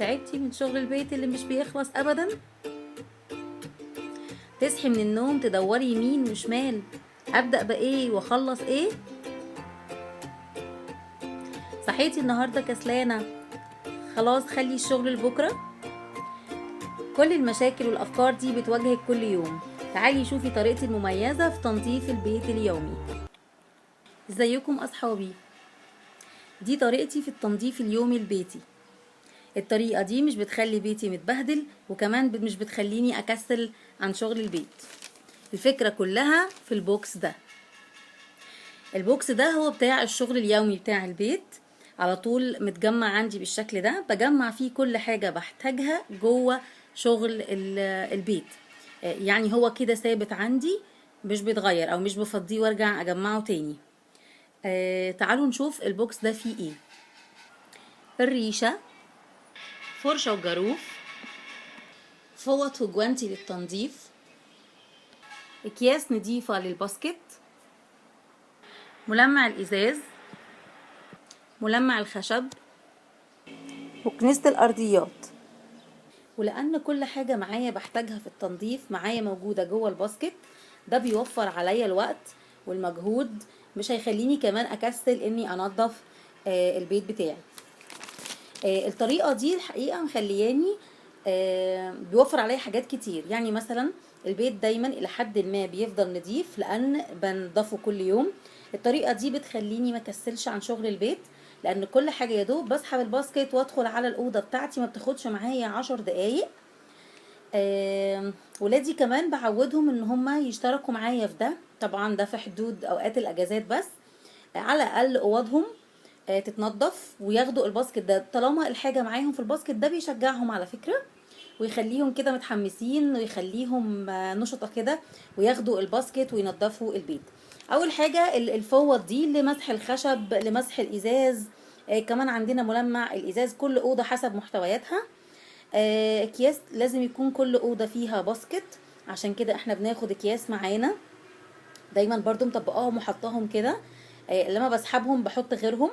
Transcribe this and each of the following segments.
تعبتي من شغل البيت اللي مش بيخلص ابدا؟ تصحي من النوم تدوري يمين وشمال، ابدأ بايه واخلص ايه؟ صحيتي النهارده كسلانة، خلاص خلي الشغل لبكره. كل المشاكل والافكار دي بتواجهك كل يوم. تعالي شوفي طريقتي المميزة في تنظيف البيت اليومي. ازيكم اصحابي؟ دي طريقتي في التنظيف اليومي البيتي. الطريقة دي مش بتخلي بيتي متبهدل، وكمان مش بتخليني اكسل عن شغل البيت. الفكرة كلها في البوكس ده. البوكس ده هو بتاع الشغل اليومي بتاع البيت، على طول متجمع عندي بالشكل ده. بجمع فيه كل حاجة بحتاجها جوه شغل البيت. يعني هو كده ثابت عندي، مش بيتغير او مش بفضيه وارجع اجمعه تاني. تعالوا نشوف البوكس ده فيه ايه. الريشة، فرشة وجاروف، فوط وجوانتي للتنظيف، اكياس نضيفة للباسكت، ملمع الازاز، ملمع الخشب، وكنسة الارضيات. ولان كل حاجة معايا بحتاجها في التنظيف معايا موجودة جوه الباسكت، ده بيوفر عليا الوقت والمجهود، مش هيخليني كمان اكسل اني انظف البيت بتاعي. الطريقة دي الحقيقة مخلياني بيوفر عليا حاجات كتير. يعني مثلا البيت دايما الى حد ما بيفضل نظيف لان بنضفه كل يوم. الطريقة دي بتخليني ما كسلش عن شغل البيت، لان كل حاجة يدوب بسحب الباسكت وادخل على الأوضة بتاعتي، ما بتاخدش معايا 10 دقايق. ولادي كمان بعودهم ان هما يشتركوا معايا في ده، طبعا ده في حدود اوقات الاجازات بس. على الاقل اوضهم تتنضف وياخدوا الباسكت ده، طالما الحاجة معاهم في الباسكت ده بيشجعهم على فكرة، ويخليهم كده متحمسين، ويخليهم نشطة كده، وياخدوا الباسكت وينضفوا البيت. اول حاجة الفوط دي لمسح الخشب، لمسح الازاز. كمان عندنا ملمع الازاز، كل اوضة حسب محتوياتها. اكياس لازم يكون كل اوضة فيها باسكت، عشان كده احنا بناخد اكياس معانا دايما، برضو مطبقاهم وحطاهم كده. لما بسحبهم بحط غيرهم،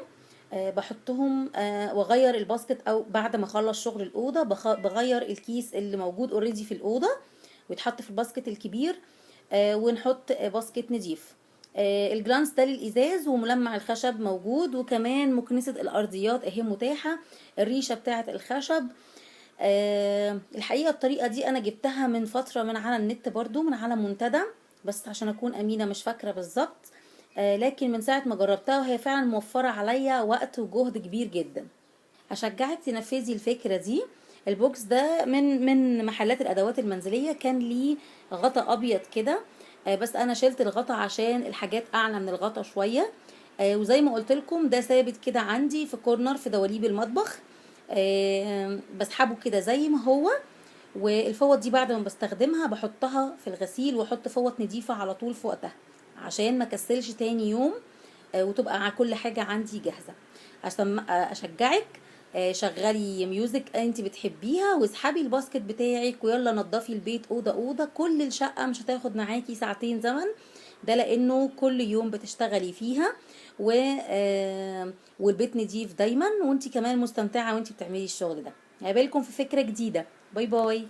بحطهم واغير الباسكت، او بعد ما اخلص شغل الاوضه بغير الكيس اللي موجود اوريدي في الاوضه ويتحط في الباسكت الكبير، ونحط باسكت نضيف. الجلانس ده للازاز، وملمع الخشب موجود، وكمان مكنسه الارضيات اهي متاحه، الريشه بتاعه الخشب. الحقيقه الطريقه دي انا جبتها من فتره من على النت، برضو من على منتدى، بس عشان اكون امينه مش فاكره بالظبط. لكن من ساعه ما جربتها وهي فعلا موفره عليا وقت وجهد كبير جدا. اشجعك تنفذي الفكره دي. البوكس ده من محلات الادوات المنزليه، كان ليه غطا ابيض كده، بس انا شلت الغطا عشان الحاجات اعلى من الغطا شويه. وزي ما قلت لكم ده ثابت كده عندي في كورنر في دواليب المطبخ. بسحبه كده زي ما هو. والفوط دي بعد ما بستخدمها بحطها في الغسيل، واحط فوط نضيفة على طول في وقتها عشان ما كسلش تاني يوم، وتبقى كل حاجة عندي جاهزة. عشان اشجعك، شغلي ميوزك انت بتحبيها، واسحبي الباسكت بتاعك ويلا نضفي البيت اوضه اوضه. كل الشقه مش هتاخد معاكي ساعتين زمن، ده لانه كل يوم بتشتغلي فيها والبيت نضيف دايما، وانت كمان مستمتعه وانت بتعملي الشغل ده. هقابلكم في فكره جديده. باي باي.